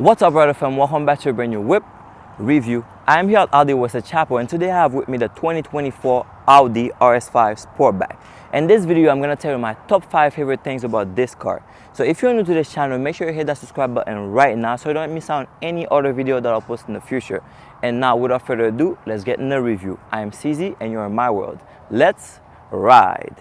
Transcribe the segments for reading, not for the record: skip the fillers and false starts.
What's up, brother fam? Welcome back to a brand new whip review. I'm here at Audi West Chapel, and today I have with me the 2024 Audi RS5 Sportback. In this video, I'm going to tell you my top 5 favorite things about this car. So if you're new to this channel, make sure you hit that subscribe button right now so you don't miss out on any other video that I'll post in the future. And now, without further ado, let's get in the review. I am Ceezy and you're in my world. Let's ride.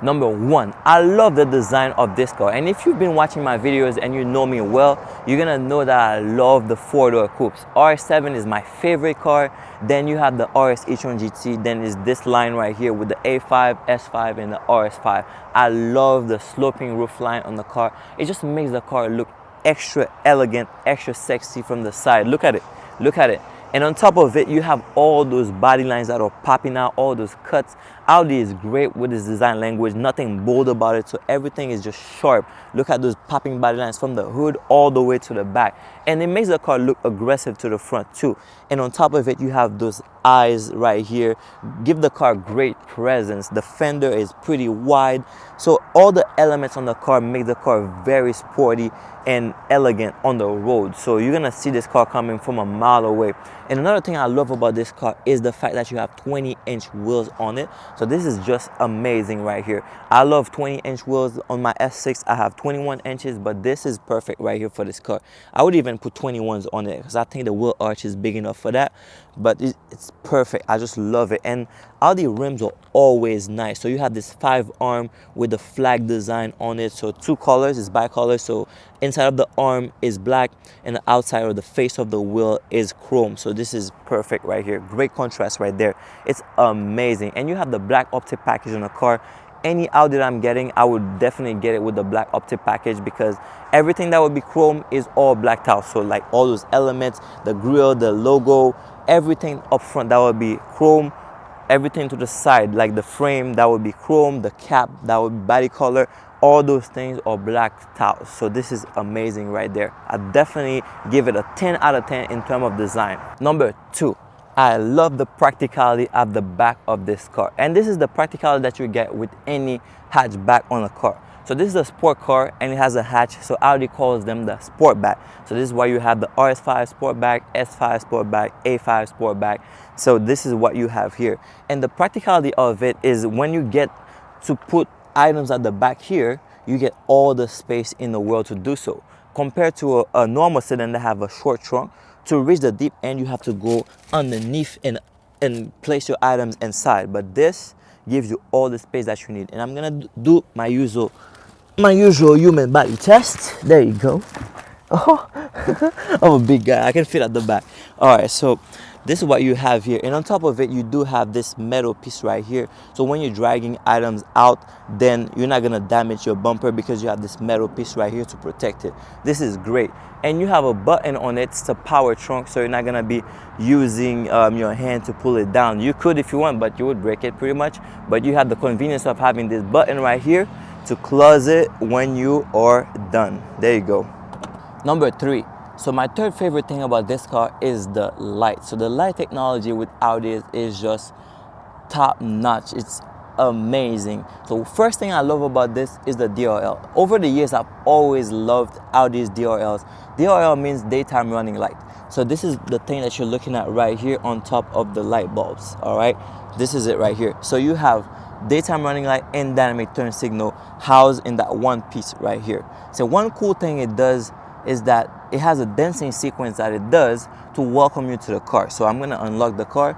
Number 1, I love the design of this car, and if you've been watching my videos and you know me well, you're gonna know that I love the 4-door coupes. RS7 is my favorite car. Then you have the RS e-tron GT. Then is this line right here with the A5, S5, and the RS5. I love the sloping roof line on the car. It just makes the car look extra elegant, extra sexy from the side. Look at it, look at it. And on top of it, you have all those body lines that are popping out, all those cuts. Audi is great with its design language, nothing bold about it, so everything is just sharp. Look at those popping body lines from the hood all the way to the back. And it makes the car look aggressive to the front too. And on top of it, you have those eyes right here. Give the car great presence. The fender is pretty wide. So all the elements on the car make the car very sporty and elegant on the road. So you're gonna see this car coming from a mile away. And another thing I love about this car is the fact that you have 20-inch wheels on it. So this is just amazing right here. I love 20-inch wheels on my S6. I have 21 inches, but this is perfect right here for this car. I would even put 21s on it because I think the wheel arch is big enough for that. But it's perfect. I just love it. And Audi rims are always nice. So you have this 5-arm with the flag design on it. So 2 colors, it's bicolor. So inside of the arm is black and the outside or the face of the wheel is chrome. So this is perfect right here. Great contrast right there. It's amazing. And you have the black optic package on the car. Any Audi that I'm getting, I would definitely get it with the black optic package because everything that would be chrome is all blacked out. So like all those elements, the grille, the logo, everything up front that would be chrome. Everything to the side, like the frame, that would be chrome. The cap, that would be body color. All those things are blacked out. So this is amazing right there. I definitely give it a 10 out of 10 in terms of design. Number 2. I love the practicality at the back of this car, and this is the practicality that you get with any hatchback on a car. So this is a sport car and it has a hatch, so Audi calls them the Sportback. So this is why you have the RS5 Sportback, S5 Sportback, A5 Sportback. So this is what you have here, and the practicality of it is when you get to put items at the back here, you get all the space in the world to do so, compared to a normal sedan that have a short trunk. To reach the deep end, you have to go underneath and place your items inside. But this gives you all the space that you need. And I'm gonna do my usual human body test. There you go. Oh, I'm a big guy. I can fit at the back. All right, so this is what you have here, and on top of it you do have this metal piece right here. So when you're dragging items out, then you're not gonna damage your bumper because you have this metal piece right here to protect it. This is great. And you have a button on it. It's a power trunk, so you're not gonna be using your hand to pull it down. You could if you want, but you would break it pretty much. But you have the convenience of having this button right here to close it when you are done. There you go. Number 3. So my third favorite thing about this car is the light. So the light technology with Audi is just top notch. It's amazing. So first thing I love about this is the DRL. Over the years, I've always loved Audi's DRLs. DRL means daytime running light. So this is the thing that you're looking at right here on top of the light bulbs. All right, this is it right here. So you have daytime running light and dynamic turn signal housed in that one piece right here. So one cool thing it does is that it has a dancing sequence that it does to welcome you to the car. So I'm gonna unlock the car,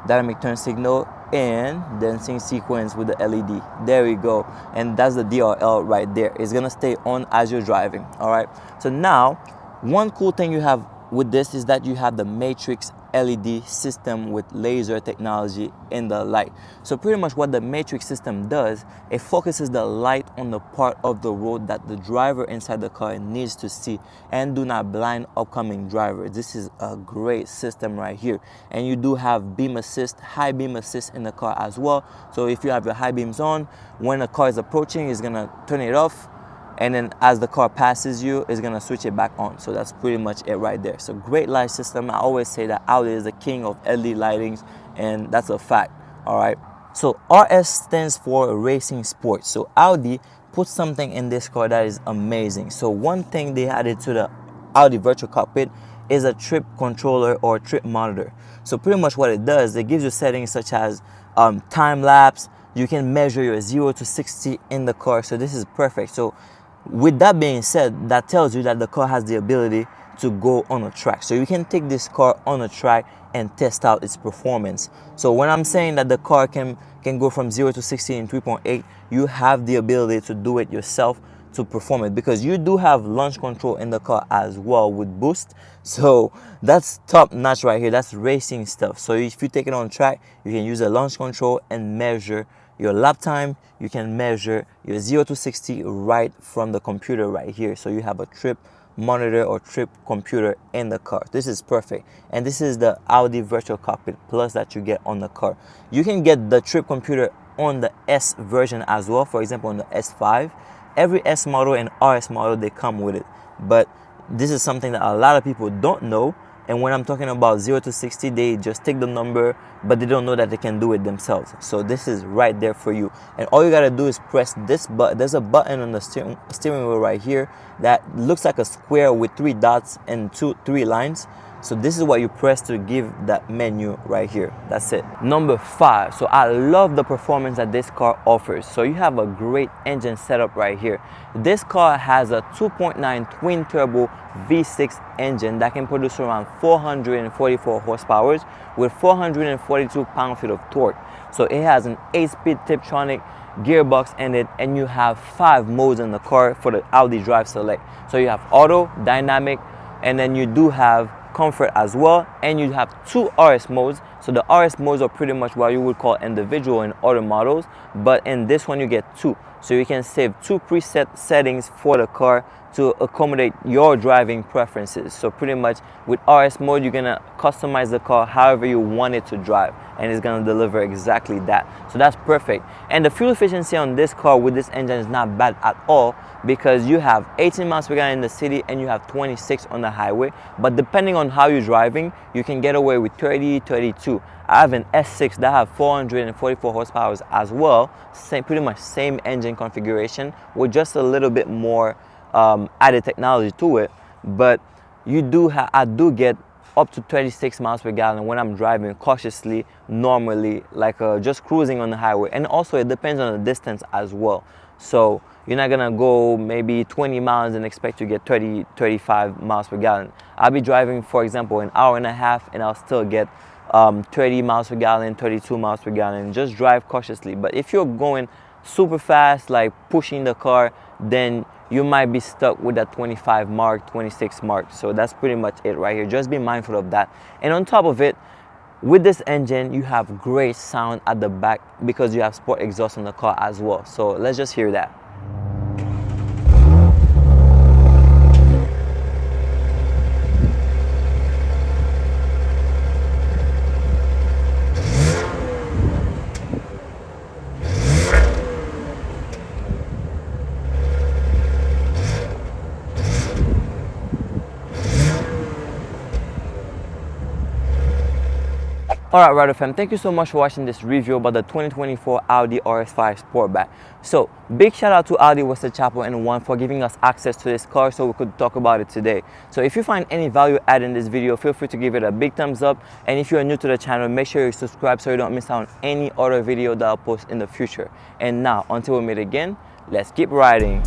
dynamic turn signal and dancing sequence with the LED. There we go. And that's the DRL right there. It's gonna stay on as you're driving. All right, so now one cool thing you have with this is that you have the matrix LED system with laser technology in the light. So pretty much what the matrix system does, it focuses the light on the part of the road that the driver inside the car needs to see and do not blind upcoming drivers. This is a great system right here. And you do have beam assist, high beam assist in the car as well. So if you have your high beams on, when a car is approaching, it's gonna turn it off, and then as the car passes you, it's gonna switch it back on. So that's pretty much it right there. So great light system. I always say that Audi is the king of LED lightings, and that's a fact. All right. So RS stands for racing sport. So Audi put something in this car that is amazing. So one thing they added to the Audi virtual cockpit is a trip controller or trip monitor. So pretty much what it does, it gives you settings such as time lapse. You can measure your 0 to 60 in the car. So this is perfect. So with that being said, that tells you that the car has the ability to go on a track. So you can take this car on a track and test out its performance. So when I'm saying that the car can go from 0 to 60 in 3.8, you have the ability to do it yourself to perform it, because you do have launch control in the car as well with boost. So that's top notch right here. That's racing stuff. So if you take it on track, you can use a launch control and measure your lap time. You can measure your 0 to 60 right from the computer right here. So you have a trip monitor or trip computer in the car. This is perfect. And this is the Audi virtual cockpit plus that you get on the car. You can get the trip computer on the S version as well. For example, on the S5, every S model and RS model, they come with it. But this is something that a lot of people don't know. And when I'm talking about 0 to 60, they just take the number, but they don't know that they can do it themselves. So this is right there for you. And all you gotta do is press this button. There's a button on the steering wheel right here that looks like a square with 3 dots and 3 lines. So this is what you press to give that menu right here. That's it. Number 5. So I love the performance that this car offers. So you have a great engine setup right here. This car has a 2.9 twin turbo V6 engine that can produce around 444 horsepower with 442 pound-feet of torque. So it has an 8-speed Tiptronic gearbox in it, and you have 5 modes in the car for the Audi Drive Select. So you have auto, dynamic, and then you do have comfort as well, and you have 2 RS modes. So the RS modes are pretty much what you would call individual in other models, but in this one you get 2. So you can save 2 preset settings for the car to accommodate your driving preferences. So pretty much with RS mode, you're gonna customize the car however you want it to drive, and it's gonna deliver exactly that. So that's perfect. And the fuel efficiency on this car with this engine is not bad at all, because you have 18 miles per gallon in the city and you have 26 on the highway. But depending on how you're driving, you can get away with 30, 32. I have an S6 that have 444 horsepower as well, pretty much same engine configuration with just a little bit more added technology to it. But I do get up to 36 miles per gallon when I'm driving cautiously, normally, like just cruising on the highway. And also it depends on the distance as well. So you're not gonna go maybe 20 miles and expect to get 30, 35 miles per gallon. I'll be driving, for example, an hour and a half, and I'll still get 30 miles per gallon, 32 miles per gallon. Just drive cautiously. But if you're going super fast, like pushing the car, then you might be stuck with that 25 mark, 26 mark. So that's pretty much it right here. Just be mindful of that. And on top of it, with this engine, you have great sound at the back because you have sport exhaust on the car as well. So let's just hear that. Alright, Rider fam, thank you so much for watching this review about the 2024 Audi RS5 Sportback. So, big shout out to Audi Western Chapel and One for giving us access to this car so we could talk about it today. So if you find any value add in this video, feel free to give it a big thumbs up. And if you are new to the channel, make sure you subscribe so you don't miss out on any other video that I'll post in the future. And now, until we meet again, let's keep riding.